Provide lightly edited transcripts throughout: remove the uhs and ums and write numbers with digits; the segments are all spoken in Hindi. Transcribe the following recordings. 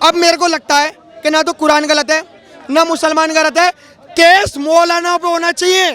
अब मेरे को लगता है कि ना तो कुरान गलत है ना मुसलमान गलत है, केस मौलाना पे होना चाहिए,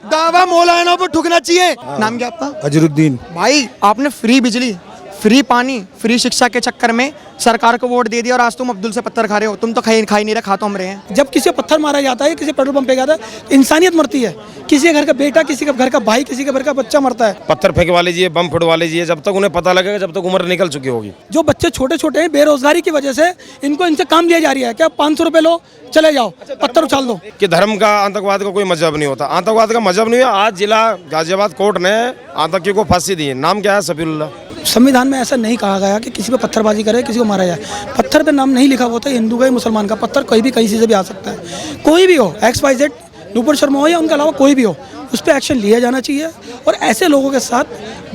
दावा मौलाना पे ठुकना चाहिए। नाम क्या आपका? अजरुद्दीन। भाई आपने फ्री बिजली, फ्री पानी, फ्री शिक्षा के चक्कर में सरकार को वोट दे दिया और आज तुम अब्दुल से पत्थर खा रहे हो। तुम तो खा ही नहीं रहे, खा तो हम रहे हैं। जब किसी को पत्थर मारा जाता है, किसी पेट्रोल पंप पे जाता है, इंसानियत मरती है। किसी के घर का बेटा, किसी के घर का भाई, किसी के घर का बच्चा मरता है। पत्थर फेंकवा लीजिए, बम फुड़वा लीजिए, जब तक उन्हें पता लगेगा, जब तक उम्र निकल चुकी होगी। जो बच्चे छोटे छोटे हैं, बेरोजगारी की वजह से इनसे काम लिया जा रहा है। क्या 500 रुपए लो, चले जाओ, पत्थर उछाल दो। कि धर्म का, आतंकवाद का कोई मजहब नहीं होता। आतंकवाद का मजहब नहीं है। आज जिला गाजियाबाद कोर्ट ने आतंकियों को फांसी दी है। नाम क्या है? सफीउल्लाह। संविधान में ऐसा नहीं कहा गया कि किसी पे पत्थरबाजी करे, किसी को मारा जाए। पत्थर पे नाम नहीं लिखा होता है हिंदू का या मुसलमान का। पत्थर कोई भी कहीं से भी आ सकता है, कोई भी हो, XYZ, नूपुर शर्मा हो या उनके अलावा कोई भी हो, उस पर एक्शन लिया जाना चाहिए। और ऐसे लोगों के साथ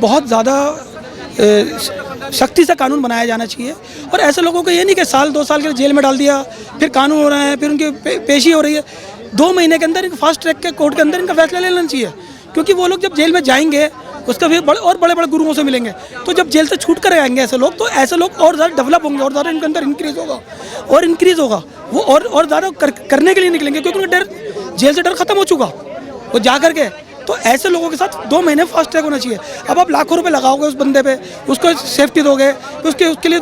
बहुत ज़्यादा सख्ती से कानून बनाया जाना चाहिए। और ऐसे लोगों को ये नहीं कि साल 2 साल के लिए जेल में डाल दिया, फिर कानून हो रहा है, फिर उनकी पेशी हो रही है। 2 महीने के अंदर फास्ट ट्रैक के कोर्ट के अंदर इनका फैसला ले लेना चाहिए। क्योंकि वो लोग जब जेल में जाएंगे, उसका फिर बड़े बड़े गुरुओं से मिलेंगे, तो जब जेल से छूट कर आएंगे ऐसे लोग, तो ऐसे लोग और ज़्यादा डेवलप होंगे, और ज़्यादा इनके अंदर इंक्रीज़ होगा वो और ज़्यादा करने के लिए निकलेंगे। क्योंकि उनका डर, जेल से डर खत्म हो चुका वो जा करके। तो ऐसे लोगों के साथ 2 महीने फास्ट ट्रैक होना चाहिए। अब आप लाखों रुपए लगाओगे उस बंदे पे, उसको सेफ्टी दोगे, उसके लिए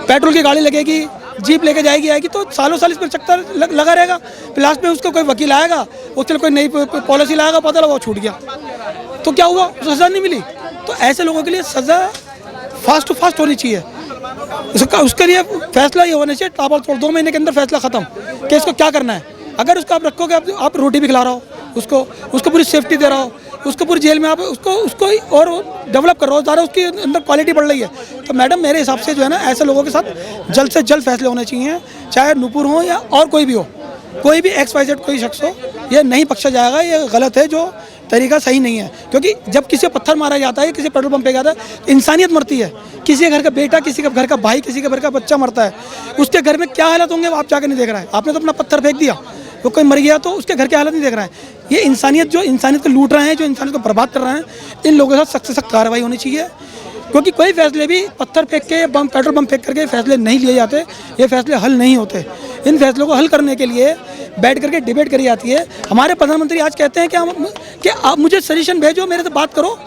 पेट्रोल की गाड़ी लगेगी, जीप लेके आएगी, तो सालों साल इस पर चक्कर लगा रहेगा। फिर लास्ट में उसको कोई वकील आएगा, उसके लिए कोई नई पॉलिसी लाएगा, पता लगा वो छूट गया, तो क्या हुआ? उसको सज़ा नहीं मिली। तो ऐसे लोगों के लिए सज़ा फास्ट टू फास्ट होनी चाहिए। उसके लिए फैसला ये होना चाहिए, ताबड़तोड़ 2 महीने के अंदर फैसला ख़त्म कि इसको क्या करना है। अगर उसको आप रखोगे, आप रोटी भी खिला रहा हो, उसको पूरी सेफ्टी दे रहा हो, उसको पूरी जेल में आप उसको और डेवलप कर रहा हो, ज़्यादा उसकी अंदर क्वालिटी बढ़ रही है, तो मैडम मेरे हिसाब से जो है ना, ऐसे लोगों के साथ जल्द से जल्द फैसले होने चाहिए। चाहे नूपुर हो या और कोई भी हो, कोई भी XYZ कोई शख्स हो, ये नहीं बख्शा जाएगा। ये गलत है, जो तरीका सही नहीं है। क्योंकि जब किसी को पत्थर मारा जाता है, किसी पेट्रोल पंप पे जाता है, तो इंसानियत मरती है। किसी के घर का बेटा, किसी के घर का भाई, किसी के घर का बच्चा मरता है, उसके घर में क्या हालत होंगे वो आप जाकर नहीं देख रहा है। आपने तो अपना पत्थर फेंक दिया, वो कोई मर गया, तो उसके घर की हालत नहीं देख रहा है। ये इंसानियत को लूट रहे हैं, जो इंसानियत को बर्बाद कर रहे हैं, इन लोगों के साथ सख्त से सख्त कार्रवाई होनी चाहिए। क्योंकि कोई फैसले भी पत्थर फेंक के, पेट्रोल पंप फेंक करके फैसले नहीं लिए जाते। ये फैसले हल नहीं होते। इन फैसलों को हल करने के लिए बैठ करके डिबेट करी जाती है। हमारे प्रधानमंत्री आज कहते हैं कि आप मुझे सजेशन भेजो, मेरे से बात करो,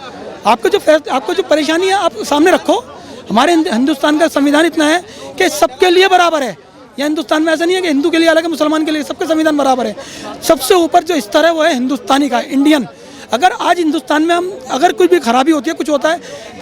आपको जो परेशानी है आप सामने रखो। हमारे हिंदुस्तान का संविधान इतना है कि सबके लिए बराबर है। या हिंदुस्तान में ऐसा नहीं है कि हिंदू के लिए अलग है, मुसलमान के लिए, सबके संविधान बराबर है। सबसे ऊपर जो स्तर है वो है हिंदुस्तानी का, इंडियन। अगर आज हिंदुस्तान में हम अगर कुछ भी खराबी होती है, कुछ होता है,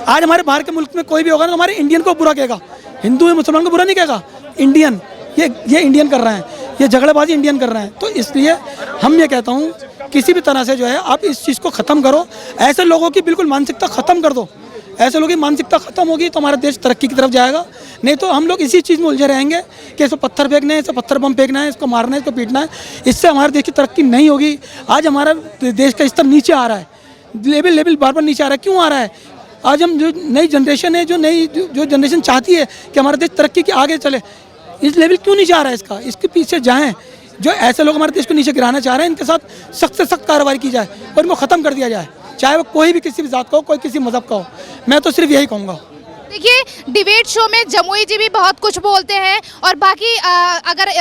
आज हमारे बाहर के मुल्क में कोई भी होगा ना, तो हमारे इंडियन को बुरा कहेगा, हिंदू या मुसलमान को बुरा नहीं कहेगा। इंडियन, ये इंडियन कर रहे हैं, ये झगड़ेबाजी इंडियन कर रहे हैं। तो इसलिए हम ये कहता हूँ, किसी भी तरह से जो है आप इस चीज़ को ख़त्म करो। ऐसे लोगों की बिल्कुल मानसिकता ख़त्म कर दो। ऐसे लोगों की मानसिकता ख़त्म होगी तो हमारा देश तरक्की की तरफ जाएगा। नहीं तो हम लोग इसी चीज़ में उलझे रहेंगे कि इसको पत्थर फेंकना है, इसको पत्थर बम फेंकना है, इसको मारना है, इसको पीटना है। इससे हमारे देश की तरक्की नहीं होगी। आज हमारा देश का स्तर नीचे आ रहा है, लेवल बार बार नीचे आ रहा है। क्यों आ रहा है? आज हम जो नई जनरेशन है, जो जनरेशन चाहती है कि हमारा देश तरक्की के आगे चले, इस लेवल क्यों नीचे आ रहा है? इसके पीछे जाएँ। जो ऐसे लोग हमारे देश को नीचे गिराना चाह रहे हैं, इनके साथ सख्त से सख्त कार्रवाई की जाए और इनको ख़त्म कर दिया जाए, चाहे वो कोई भी किसी भी जात का हो, कोई किसी मज़हब का हो। मैं तो सिर्फ यही कहूँगा। देखिए, डिबेट शो में जमुई जी भी बहुत कुछ बोलते हैं और बाकी अगर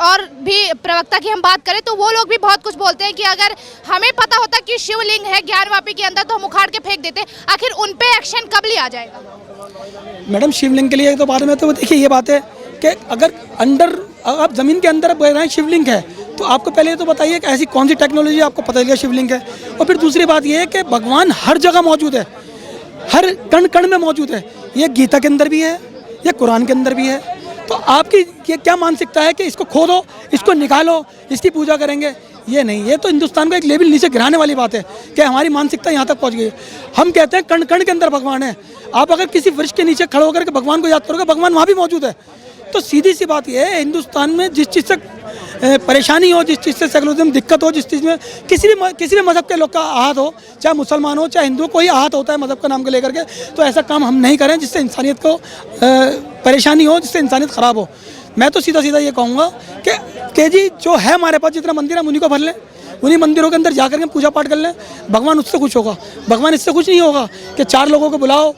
और भी प्रवक्ता की हम बात करें तो वो लोग भी बहुत कुछ बोलते हैं कि अगर हमें पता होता कि शिवलिंग है ज्ञानवापी के अंदर तो हम उखाड़ के फेंक देते। आखिर उन पे एक्शन कब लिया जाएगा? मैडम, शिवलिंग के लिए तो बाद में, तो देखिए ये बात है कि अगर आप ज़मीन के अंदर बह रहे हैं, शिवलिंग है, तो आपको पहले तो बताइए कि ऐसी कौन सी टेक्नोलॉजी आपको पता चलेगा शिवलिंग है। और फिर दूसरी बात यह है कि भगवान हर जगह मौजूद है, हर कण कण में मौजूद है। ये गीता के अंदर भी है, ये कुरान के अंदर भी है। तो आपकी ये क्या मानसिकता है कि इसको खोदो, इसको निकालो, इसकी पूजा करेंगे? ये नहीं, ये तो हिंदुस्तान को एक लेवल नीचे गिराने वाली बात है कि हमारी मानसिकता यहाँ तक पहुँच गई है। हम कहते हैं कण कण के अंदर भगवान है। आप अगर किसी वृक्ष के नीचे खड़े होकर के भगवान को याद करोगे, भगवान वहाँ भी मौजूद है। तो सीधी सी बात यह है, हिंदुस्तान में जिस चीज़ से परेशानी हो, जिस चीज़ से सेकुलरिज्म दिक्कत हो, जिस चीज़ में किसी भी मज़हब के लोग का आहत हो, चाहे मुसलमान हो चाहे हिंदू, कोई आहत होता है मज़हब का नाम को लेकर के, तो ऐसा काम हम नहीं करें जिससे इंसानियत को परेशानी हो, जिससे इंसानियत ख़राब हो। मैं तो सीधा ये कहूँगा कि जी जो है हमारे पास जितना मंदिर है उन्हीं को भर लें, उन्हीं मंदिरों के अंदर जाकर के पूजा पाठ कर लें, भगवान उससे खुश होगा। भगवान इससे खुश नहीं होगा कि 4 लोगों को बुलाओ,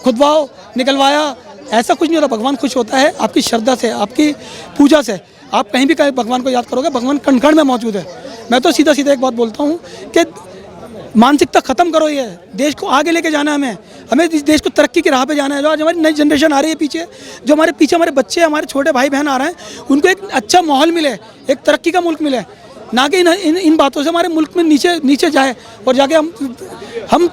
खुदवाओ, निकलवाया, ऐसा कुछ नहीं होता। भगवान खुश होता है आपकी श्रद्धा से, आपकी पूजा से। आप कहीं भी कहीं भगवान को याद करोगे, भगवान कण कण में मौजूद है। मैं तो सीधा सीधा एक बात बोलता हूँ कि मानसिकता ख़त्म करो। ये देश को आगे लेके जाना है, हमें इस देश को तरक्की की राह पे जाना है। जो आज हमारी नई जनरेशन आ रही है पीछे, जो हमारे पीछे हमारे बच्चे, हमारे छोटे भाई बहन आ रहे हैं, उनको एक अच्छा माहौल मिले, एक तरक्की का मुल्क मिले, ना कि इन बातों से हमारे मुल्क में नीचे जाए और जाके हम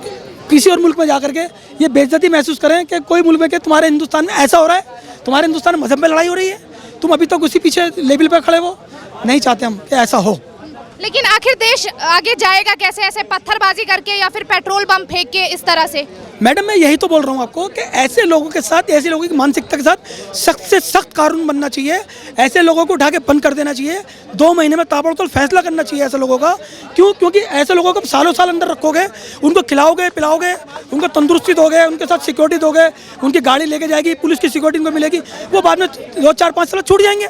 किसी और मुल्क में जा करके ये बेइज्जती महसूस करें कि कोई मुल्क में कि तुम्हारे हिंदुस्तान में ऐसा हो रहा है, तुम्हारे हिंदुस्तान में मजहब में लड़ाई हो रही है, तुम अभी तक उसी पीछे लेवल पर खड़े हो। नहीं चाहते हम कि ऐसा हो। लेकिन आखिर देश आगे जाएगा कैसे, ऐसे पत्थरबाजी करके या फिर पेट्रोल बम फेंक के इस तरह से? मैडम मैं यही तो बोल रहा हूँ आपको कि ऐसे लोगों के साथ, ऐसे लोगों की मानसिकता के साथ सख्त से सख्त कानून बनना चाहिए। ऐसे लोगों को उठा के बंद कर देना चाहिए। 2 महीने में ताबड़तोड़ फैसला करना चाहिए ऐसे लोगों का। क्योंकि ऐसे लोगों को सालों साल अंदर रखोगे, उनको खिलाओगे पिलाओगे, उनको तंदुरुस्ती दोगे, उनके साथ सिक्योरिटी दोगे, उनकी गाड़ी लेके जाएगी, पुलिस की सिक्योरिटी उनको मिलेगी, वो बाद में 2, 4, 5 साल छूट जाएंगे।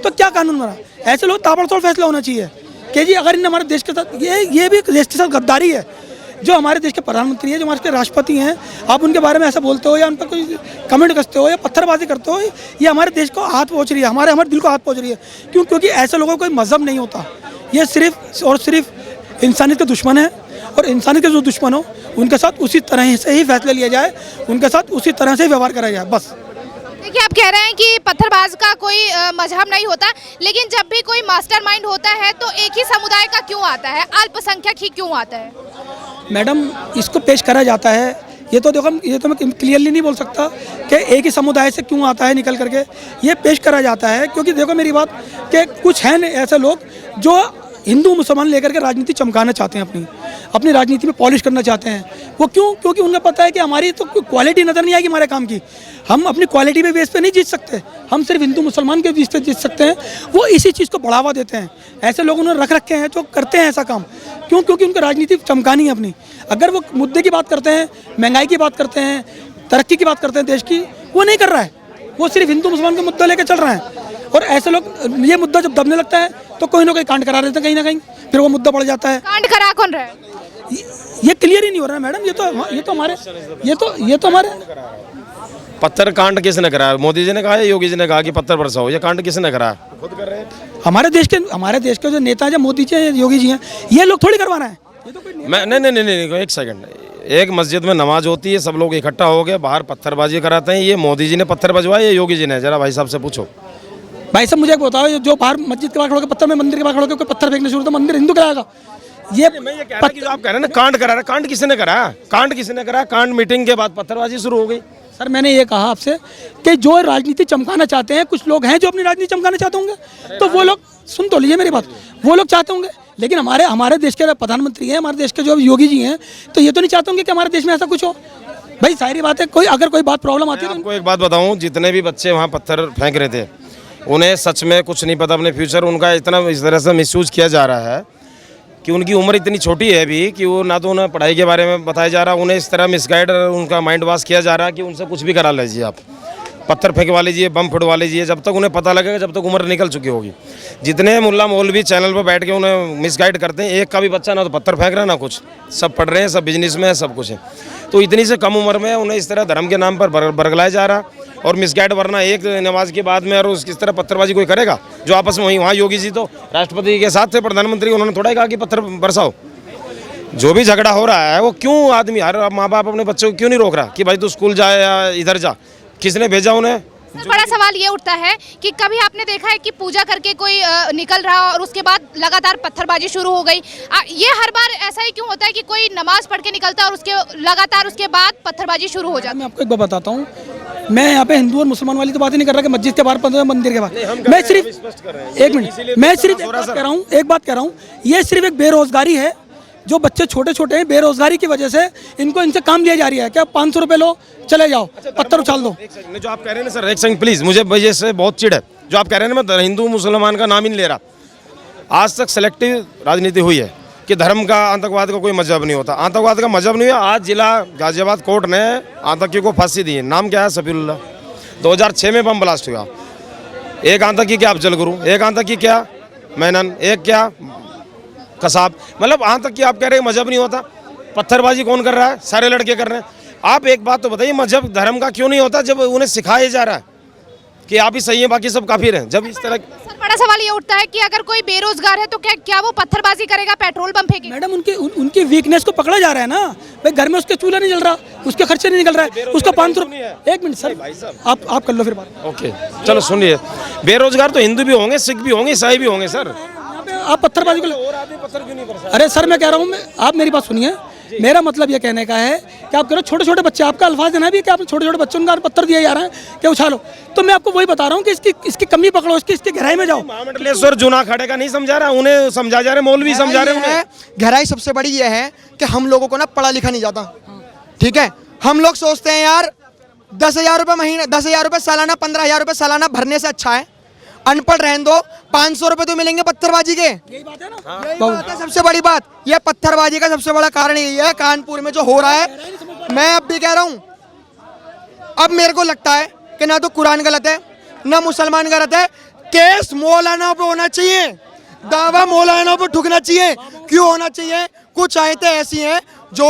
तो क्या कानून बना? ऐसे लोग ताबड़तोड़ फैसला होना चाहिए कि जी अगर इन हमारे देश के साथ ये भी देश के साथ गद्दारी है। जो हमारे देश के प्रधानमंत्री हैं, जो हमारे राष्ट्रपति हैं, आप उनके बारे में ऐसा बोलते हो या उन पर कोई कमेंट करते हो या पत्थरबाजी करते हो, ये हमारे देश को हाथ पहुँच रही है, हमारे दिल को हाथ पहुँच रही है। क्योंकि ऐसे लोगों को कोई मजहब नहीं होता। ये सिर्फ और सिर्फ इंसानियत के दुश्मन है, और इंसानियत के जो दुश्मन हो उनके साथ उसी तरह से ही फैसले लिए जाए, उनके साथ उसी तरह से व्यवहार करा जाए, बस। देखिए, आप कह रहे हैं कि पत्थरबाज का कोई मजहब नहीं होता, लेकिन जब भी कोई मास्टरमाइंड होता है तो एक ही समुदाय का क्यों आता है, अल्पसंख्यक ही क्यों आता है? मैडम इसको पेश करा जाता है। ये तो देखो, ये तो मैं क्लियरली नहीं बोल सकता कि एक ही समुदाय से क्यों आता है निकल करके। ये पेश करा जाता है क्योंकि देखो मेरी बात, कि कुछ हैं ऐसे लोग जो हिंदू मुसलमान लेकर के राजनीति चमकाना चाहते हैं, अपनी राजनीति में पॉलिश करना चाहते हैं। वो क्यों? क्योंकि उन्हें पता है कि हमारी तो क्वालिटी नज़र नहीं आएगी हमारे काम की। हम अपनी क्वालिटी पे बेस पे नहीं जीत सकते, हम सिर्फ हिंदू मुसलमान के बेस पे जीत सकते हैं। वो इसी चीज़ को बढ़ावा देते हैं। ऐसे लोग उन्हें रख रखे हैं जो करते हैं ऐसा काम। क्यों? क्योंकि उनको राजनीति चमकानी है अपनी। अगर वो मुद्दे की बात करते हैं, महंगाई की बात करते हैं, तरक्की की बात करते हैं देश की, वो नहीं कर रहा है। वो सिर्फ हिंदू मुसलमान का मुद्दा लेकर चल रहा है। और ऐसे लोग, ये मुद्दा जब दबने लगता है तो कोई ना कोई कांड करा देते हैं कहीं ना कहीं, फिर वो मुद्दा बढ़ जाता है। कांड करा कौन रहा है? ये क्लियर ही नहीं हो रहा है मैडम। ये तो हमारे पत्थर कांड किसने कराया? मोदी जी ने कहा है, योगी जी ने कहा कि पत्थर बरसाओ। ये कांड किसने कराया? खुद कर रहे हैं। हमारे देश के जो नेता हैं, मोदी जी हैं, योगी जी हैं, ये लोग थोड़ी करवा रहे हैं। ये तो कोई मैं नहीं, एक सेकंड। एक मस्जिद में नमाज होती है, सब लोग इकट्ठा हो गए, बाहर पत्थरबाजी कराते हैं। ये मोदी जी ने पत्थर बजवाए, ये योगी जी ने? जरा भाई साहब से पूछो। भाई साहब मुझे एक बताओ, जो बाहर मस्जिद के बाहर खड़ो के पत्थर में, मंदिर के बाहर खड़ो के पत्थर फेंकने शुरू, तो मंदिर हिंदू कराएगा? ये मैं ये कह रहा कि जो आप कह रहे हैं ना कांड करा रहा, कांड किसने कराया? कांड किसने कराया? कांड मीटिंग के बाद पत्थरबाजी शुरू हो गई। सर मैंने ये कहा आपसे कि जो राजनीति चमकाना चाहते हैं, कुछ लोग हैं जो अपनी राजनीति चमकाना चाहते होंगे, तो वो लोग, सुन तो लीजिए मेरी बात, वो लोग चाहते होंगे। लेकिन हमारे देश के प्रधानमंत्री हैं, हमारे देश के जो योगी जी हैं, तो ये तो नहीं चाहते होंगे कि हमारे देश में ऐसा कुछ हो। भाई सारी बात है, अगर कोई बात प्रॉब्लम आती है तो आपको एक बात बताऊं, जितने भी बच्चे वहाँ पत्थर फेंक रहे थे, उन्हें सच में कुछ नहीं पता अपने फ्यूचर। उनका इतना इस तरह से मिसयूज किया जा रहा है कि उनकी उम्र इतनी छोटी है अभी कि वो ना तो उन्हें पढ़ाई के बारे में बताया जा रहा, उन्हें इस तरह मिसगाइड, उनका माइंड वॉश किया जा रहा है कि उनसे कुछ भी करा लीजिए, आप पत्थर फेंकवा लीजिए, बम फुटवा लीजिए। जब तक उन्हें पता लगेगा, जब तक उम्र निकल चुकी होगी। जितने मुल्ला मौलवी चैनल पर बैठ के उन्हें मिसगाइड करते हैं, एक का भी बच्चा ना तो पत्थर फेंक रहा है ना कुछ, सब पढ़ रहे हैं, सब बिजनेस में है, सब कुछ है। तो इतनी से कम उम्र में उन्हें इस तरह धर्म के नाम पर बरगलाया जा रहा और मिसगाइड, वरना एक नमाज के बाद में और किस तरह पत्थरबाजी कोई करेगा? जो आपस में वहाँ योगी जी तो राष्ट्रपति के साथ थे, प्रधानमंत्री, उन्होंने थोड़ा कहा कि पत्थर बरसाओ। जो भी झगड़ा हो रहा है वो क्यों आदमी, हर माँ बाप अपने बच्चों को क्यों नहीं रोक रहा कि भाई तू स्कूल जाए या इधर जा? किसने भेजा उन्हें? सर बड़ा सवाल ये उठता है कि कभी आपने देखा है कि पूजा करके कोई निकल रहा और उसके बाद लगातार पत्थरबाजी शुरू हो गई? ये हर बार ऐसा ही क्यों होता है कि कोई नमाज पढ़ के निकलता है और उसके बाद पत्थरबाजी शुरू हो जाती है? मैं आपको एक बात बताता हूँ, मैं यहाँ पे हिंदू और मुसलमान वाली तो बात ही नहीं कर रहा कि मस्जिद के बाहर, मंदिर के बाहर। मैं सिर्फ एक मिनट, मैं सिर्फ एक बात कह रहा हूँ, ये सिर्फ एक बेरोजगारी है। जो बच्चे छोटे छोटे हैं, बेरोजगारी की वजह से इनसे काम लिया जा रही है। क्या 500 रुपये लो, चले जाओ, पत्थर उछाल दो। जो आप कह रहे हैं ना सर, एक सेकंड प्लीज, मुझे वजह से बहुत चिढ़ है। जो आप कह रहे हैं ना, मैं हिंदू मुसलमान का नाम ही नहीं ले रहा। आज तक सेलेक्टिव राजनीति हुई है कि धर्म का, आतंकवाद का कोई मजहब नहीं होता। आतंकवाद का मजहब नहीं हुआ। आज जिला गाजियाबाद कोर्ट ने आतंकियों को फांसी दी है। नाम क्या है? सफीउल्लाह। 2006 में बम ब्लास्ट हुआ। एक आतंकी क्या अफजल गुरु, एक आतंकी क्या मेनन, एक क्या कसाब। मतलब यहाँ तक कि आप कह रहे हैं मजहब नहीं होता। पत्थरबाजी कौन कर रहा है? सारे लड़के कर रहे हैं। आप एक बात तो बताइए, मजहब धर्म का क्यों नहीं होता जब उन्हें सिखाया जा रहा है कि आप ही सही हैं बाकी सब काफिर हैं? जब इस तरह सर बड़ा सवाल ये उठता है कि अगर कोई बेरोजगार है तो क्या वो पत्थरबाजी करेगा, पेट्रोल बम फेंकेगा? मैडम उनकी वीकनेस को पकड़ा जा रहा है ना भाई। घर में उसके चूल्हा नहीं जल रहा, उसके खर्चे नहीं निकल रहा है, उसका 500 रुपये। एक मिनट सर, आप कर लो फिर बात। ओके चलो सुनिए, बेरोजगार तो हिंदू भी होंगे, सिख भी होंगे, ईसाई भी होंगे सर। यहाँ पे आप पत्थरबाजी को और आदमी पत्थर क्यों नहीं कर सकते? अरे सर मैं कह रहा हूँ, आप मेरी बात सुनिए। मेरा मतलब ये कहने का है कि आप कह रहे हो छोटे छोटे बच्चे, आपका अल्फाज देना भी है कि आप छोटे छोटे बच्चों का पत्थर दिया जा रहा है कि उछालो। तो मैं आपको वही बता रहा हूँ कि इसकी कमी पकड़ो, इसकी गहराई में जाओ। महामंडलेश्वर जूना खड़े का नहीं समझा रहा, उन्हें समझा जा रहे, मौलवी समझा रहे उन्हें। गहराई सबसे बड़ी ये है कि हम लोगों को ना पढ़ा लिखा नहीं जाता, ठीक है। हम लोग सोचते हैं यार 10,000 रुपये महीना, 10,000 रुपये सालाना, 15,000 रुपये सालाना भरने से अच्छा है अनपढ़ रहने दो, 500 रुपये तो मिलेंगे पत्थरबाजी के। यही बात है ना, यही बात है सबसे बड़ी बात। ये पत्थरबाजी का सबसे बड़ा कारण यही है कानपुर में जो हो रहा है। मैं अब भी कह रहा हूँ, अब मेरे को लगता है कि ना तो कुरान गलत है ना मुसलमान गलत है, केस मौलाना पे होना चाहिए, दावा मौलाना पे ठुकना चाहिए। क्यों होना चाहिए? कुछ आयतें ऐसी हैं जो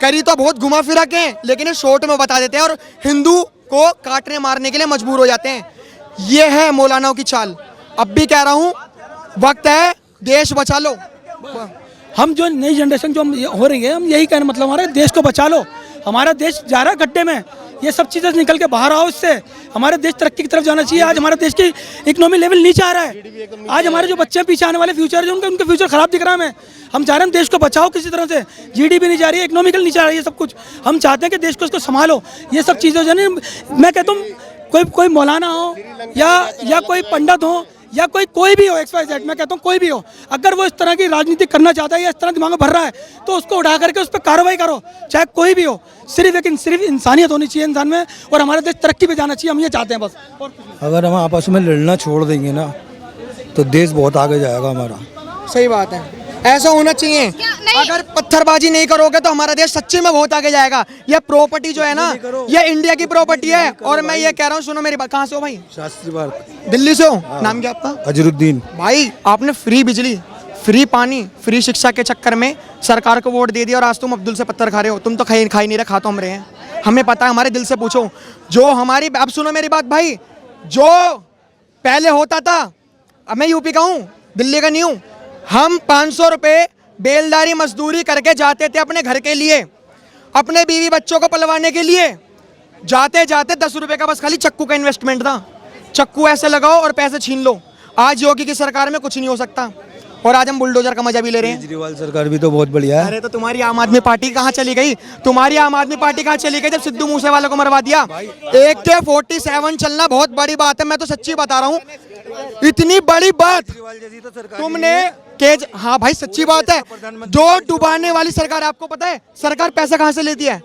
करी तो बहुत घुमा फिरा के, लेकिन ये शॉर्ट में बता देते हैं और हिंदू को काटने मारने के लिए मजबूर हो जाते हैं। ये है मौलानाओं की चाल। अब भी कह रहा हूँ, वक्त है, देश बचा लो। हम जो नई जनरेशन जो हो रही है, हम यही कहने मतलब हमारे देश को बचा लो। हमारा देश जा रहा है गड्ढे में, ये सब चीज़ें निकल के बाहर आओ इससे। हमारे देश तरक्की की तरफ जाना चाहिए। आज हमारे देश की इकोनॉमी लेवल नीचे आ रहा है। आज हमारे जो बच्चे पीछे आने वाले फ्यूचर जो उनका फ्यूचर खराब दिख रहा है हमें। हम चाह रहे हैं देश को बचाओ किसी तरह से। जीडीपी नहीं जा रही है, इकोनॉमिकल नहीं जा रही है, सब कुछ हम चाहते हैं कि देश को इसको संभालो। ये सब चीज़ें जो है, मैं कहता हूँ कोई मौलाना हो या कोई पंडित हो या कोई भी हो, XYZ, मैं कहता हूँ कोई भी हो, अगर वो इस तरह की राजनीति करना चाहता है या इस तरह दिमाग में भर रहा है तो उसको उठा करके उस पर कार्रवाई करो, चाहे कोई भी हो। सिर्फ इंसानियत होनी चाहिए इंसान में, और हमारा देश तरक्की पे जाना चाहिए। हम ये चाहते हैं बस। अगर हम आपस में लड़ना छोड़ देंगे ना तो देश बहुत आगे जाएगा हमारा। सही बात है, ऐसा होना चाहिए। नहीं। अगर पत्थरबाजी नहीं करोगे तो हमारा देश सच्चे में बहुत आगे जाएगा। ये प्रॉपर्टी जो है ना, ये इंडिया की प्रॉपर्टी है। और मैं ये कह रहा हूँ, सुनो मेरी बात। कहाँ से हो भाई? शास्त्री पार्क, दिल्ली से हो? नाम क्या आपका? अजरुद्दीन। भाई आपने फ्री बिजली, फ्री पानी, फ्री शिक्षा के चक्कर में सरकार को वोट दे दिया और आज तुम अब्दुल से पत्थर खा रहे हो। तुम तो खा ही नहीं रहे, खा तो हम रहे हैं। हमें पता है, हमारे दिल से पूछो। जो हमारी, अब सुनो मेरी बात भाई, जो पहले होता था, अब मैं यूपी का हूँ, दिल्ली का नहीं हूँ। हम 500 रुपये बेलदारी मजदूरी करके जाते थे अपने घर के लिए, अपने बीवी बच्चों को पलवाने के लिए। जाते जाते 10 रुपये का बस खाली चक्कू का इन्वेस्टमेंट था। चक्कू ऐसे लगाओ और पैसे छीन लो। आज योगी की सरकार में कुछ नहीं हो सकता, और आज हम बुलडोजर का मजा भी ले रहे हैं। केजरीवाल सरकार भी तो बहुत बढ़िया है। अरे तो तुम्हारी आम आदमी पार्टी कहाँ चली गई? तुम्हारी आम आदमी पार्टी कहाँ चली गई जब सिद्धू मूसेवाला को मरवा दिया? एक थे 47 चलना बहुत बड़ी बात है, मैं तो सच्ची बता रहा हूँ। इतनी बड़ी बात तुमने हाँ भाई सच्ची बात है। जो डुबाने वाली सरकार, आपको पता है सरकार पैसा कहाँ से लेती है?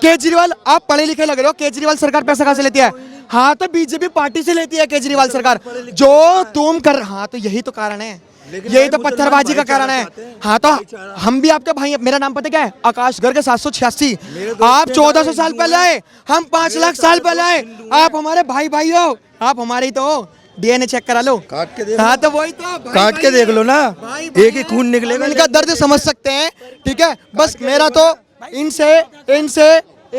केजरीवाल, आप पढ़े लिखे लग रहे हो, केजरीवाल सरकार पैसा कहाँ से लेती है? हाँ तो बीजेपी पार्टी से लेती है केजरीवाल सरकार। जो तुम कर, हाँ तो यही तो कारण है, यही तो पत्थरबाजी का कारण है। हाँ तो हम भी आपके भाई, मेरा नाम पता क्या है? आकाश गर्ग 786। आप 1400 साल पहले आए, हम 5 लाख साल पहले आए। आप हमारे भाई हो, आप हमारे ही तो हो। DNA चेक करा लो, काट के देख हाँ तो वही तो काट के देख लो ना, एक ही खून निकलेगा। इनका दर्द समझ सकते हैं, ठीक है। बस मेरा तो इनसे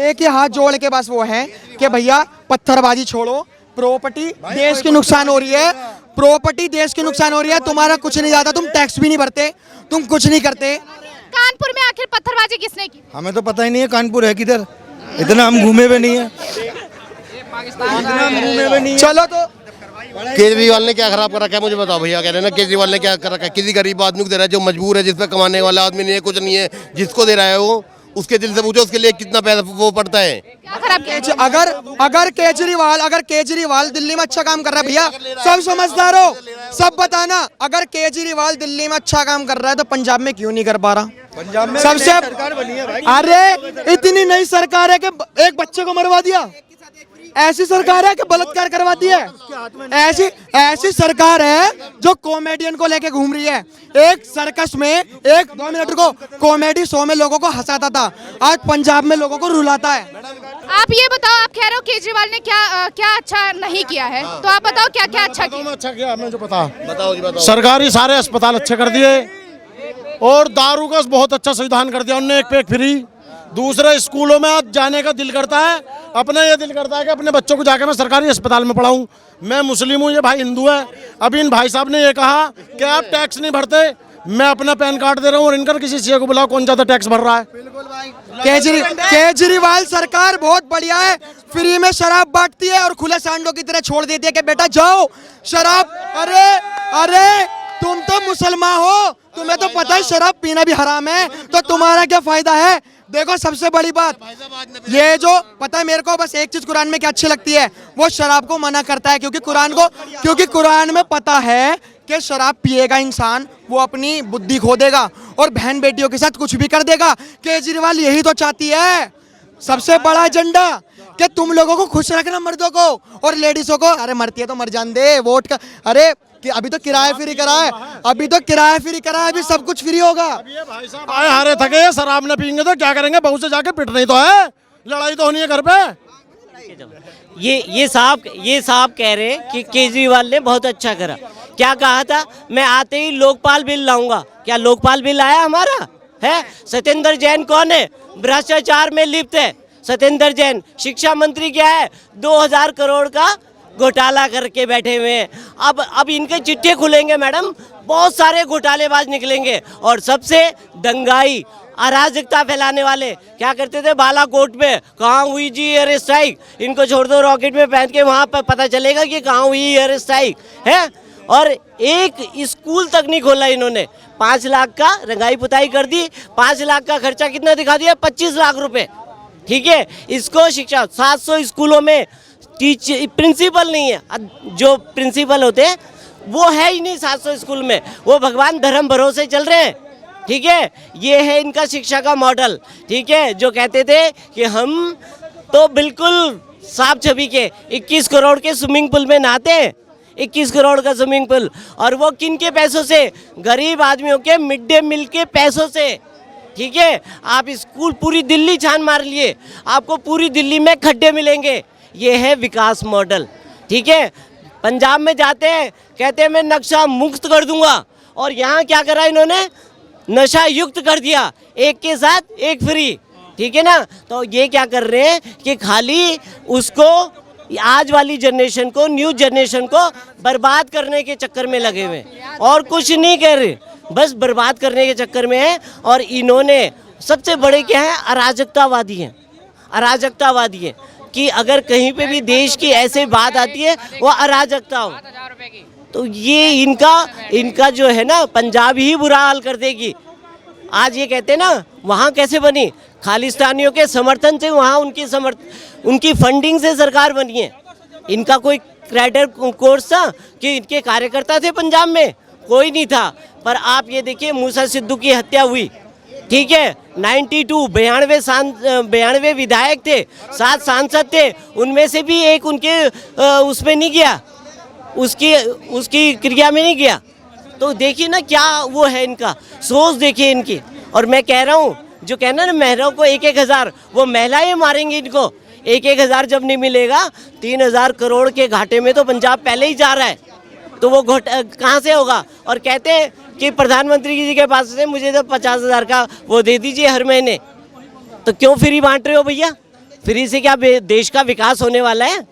एक ही हाथ जोड़ के बस वो है कि भैया पत्थरबाजी छोड़ो। प्रॉपर्टी देश की नुकसान हो रही है, प्रॉपर्टी देश की नुकसान हो रही है। तुम्हारा कुछ नहीं जाता, तुम टैक्स भी नहीं भरते, तुम कुछ नहीं करते। कानपुर में आखिर पत्थरबाजी किसने की? हमें तो पता ही नहीं है कानपुर है किधर, इतना हम घूमे हुए नहीं है। चलो तो केजरीवाल ने क्या खराब कर रखा है मुझे बताओ भैया। कह रहे हैं ना केजरीवाल ने क्या कर रखा है? किसी गरीब आदमी को दे रहा है जो मजबूर है, जिस पे कमाने वाला आदमी नहीं है, कुछ नहीं है, जिसको दे रहा है वो उसके दिल से पूछो उसके लिए कितना पैसा वो पड़ता है। क्या खराब किया? अगर केजरीवाल दिल्ली में अच्छा काम कर रहा है, भैया सब समझदार हो, सब बताना। अगर केजरीवाल दिल्ली में अच्छा काम कर रहा है तो पंजाब में क्यों नहीं कर पा रहा? पंजाब में सबसे सरकार बनी है भाई। अरे इतनी नई सरकार है कि एक बच्चे को मरवा दिया। ऐसी सरकार है कि बलात्कार करवाती है। ऐसी सरकार है जो कॉमेडियन को लेके घूम रही है। एक सर्कस में 2 मिनट को कॉमेडी शो में लोगों को हंसाता था, आज पंजाब में लोगों को रुलाता है। आप ये बताओ, आप कह रहे हो केजरीवाल ने क्या अच्छा नहीं किया है, तो आप बताओ क्या क्या अच्छा किया? अच्छा किया हमें जो पता। बताओ जी बताओ। सरकारी सारे अस्पताल अच्छे कर दिए और दारू का बहुत अच्छा संविधान कर दिया उन्होंने, एक पे एक फ्री। दूसरे स्कूलों में आज जाने का दिल करता है, अपना ये दिल करता है कि अपने बच्चों को जाकर मैं सरकारी अस्पताल में पढ़ाऊं। मैं मुस्लिम हूँ, ये भाई हिंदू है। अभी इन भाई साहब ने ये कहा कि आप टैक्स नहीं भरते, मैं अपना पैन कार्ड दे रहा हूँ और इनका किसी सीए को बुलाओ कौन ज्यादा टैक्स भर रहा है। केजरीवाल सरकार बहुत बढ़िया है, फ्री में शराब बांटती है और खुले सांडों की तरह छोड़ देती है कि बेटा जाओ शराब। अरे अरे तुम तो मुसलमान हो, तुम्हें तो पता है शराब पीना भी हराम है, तो तुम्हारा क्या फायदा है। देखो सबसे बड़ी बात ये जो पता है मेरे को, बस एक चीज कुरान में क्या अच्छी लगती है, वो शराब को मना करता है, क्योंकि कुरान में पता है कि शराब पिएगा इंसान वो अपनी बुद्धि खो देगा और बहन बेटियों के साथ कुछ भी कर देगा। केजरीवाल यही तो चाहती है, सबसे बड़ा एजेंडा कि तुम लोगों को खुश रखना, मर्दों को और लेडीजों को। अरे मरती है तो मर जान दे, वोट का अरे कि अभी तो किराया फ्री करा है, अभी सब कुछ फ्री होगा। भाई साहब आए हारे थके हैं, शराब न पियेंगे तो क्या करेंगे, बहू से जाके पिटना ही तो है, लड़ाई तो होनी है घर पे। ये साहब कह रहे हैं कि केजरीवाल ने बहुत अच्छा करा। क्या कहा था, मैं आते ही लोकपाल बिल लाऊंगा। क्या लोकपाल बिल आया हमारा है? सत्येंद्र जैन कौन है? भ्रष्टाचार में लिप्त है सत्येंद्र जैन। शिक्षा मंत्री क्या है? 2000 करोड़ का घोटाला करके बैठे हुए हैं। अब इनके चिट्ठे खुलेंगे मैडम, बहुत सारे घोटालेबाज निकलेंगे। और सबसे दंगाई अराजकता फैलाने वाले क्या करते थे बालाकोट में, कहाँ हुई जी एयर स्ट्राइक, इनको छोड़ दो रॉकेट में पहन के, वहाँ पर पता चलेगा कि कहाँ हुई एयर स्ट्राइक है। और एक स्कूल तक नहीं खोला इन्होंने। 5 लाख का रंगाई पुताई कर दी, 5 लाख का खर्चा कितना दिखा दिया, 25 लाख रुपए। ठीक है, इसको शिक्षा 700 स्कूलों में प्रिंसिपल नहीं है। जो प्रिंसिपल होते हैं वो है ही नहीं 700 स्कूल में, वो भगवान धर्म भरोसे चल रहे हैं। ठीक है, ये है इनका शिक्षा का मॉडल। ठीक है, जो कहते थे कि हम तो बिल्कुल साफ छवि के 21 करोड़ के स्विमिंग पूल में नहाते हैं, 21 करोड़ का स्विमिंग पूल, और वो किन के पैसों से? गरीब आदमियों के मिड डे मील के पैसों से। ठीक है, आप स्कूल पूरी दिल्ली छान मार लिए, आपको पूरी दिल्ली में खड्डे मिलेंगे। ये है विकास मॉडल। ठीक है, पंजाब में जाते हैं, कहते हैं मैं नक्शा मुक्त कर दूंगा, और यहाँ क्या करा इन्होंने? नशा युक्त कर दिया, एक के साथ एक फ्री। ठीक है ना, तो ये क्या कर रहे हैं कि खाली उसको आज वाली जनरेशन को, न्यू जनरेशन को बर्बाद करने के चक्कर में लगे हुए, और कुछ नहीं कर रहे, बस बर्बाद करने के चक्कर में है। और इन्होंने सबसे बड़े क्या है, अराजकतावादी हैं, अराजकतावादी हैं कि अगर कहीं पे भी देश की ऐसे बात आती है वो अराजकता हो, तो ये इनका जो है ना, पंजाब ही बुरा हाल कर देगी। आज ये कहते हैं ना, वहाँ कैसे बनी? खालिस्तानियों के समर्थन से, वहाँ उनकी फंडिंग से सरकार बनी है। इनका कोई क्रेडिट कोर्स था कि इनके कार्यकर्ता थे पंजाब में? कोई नहीं था। पर आप ये देखिए, मूसा सिद्धू की हत्या हुई, ठीक है, 92 विधायक थे, 7 सांसद थे, उनमें से भी एक उनके उसमें नहीं गया, उसकी क्रिया में नहीं गया। तो देखिए ना क्या वो है इनका, सोच देखिए इनकी। और मैं कह रहा हूँ, जो कहना ना महिलाओं को 1-1 हज़ार, वो महिलाएं मारेंगी इनको। 1-1 हज़ार जब नहीं मिलेगा, 3000 करोड़ के घाटे में तो पंजाब पहले ही जा रहा है, तो वो कहाँ से होगा? और कहते हैं कि प्रधानमंत्री जी के पास से मुझे तो 50,000 का वो दे दीजिए हर महीने। तो क्यों फ्री बांट रहे हो भैया? फ्री से क्या देश का विकास होने वाला है?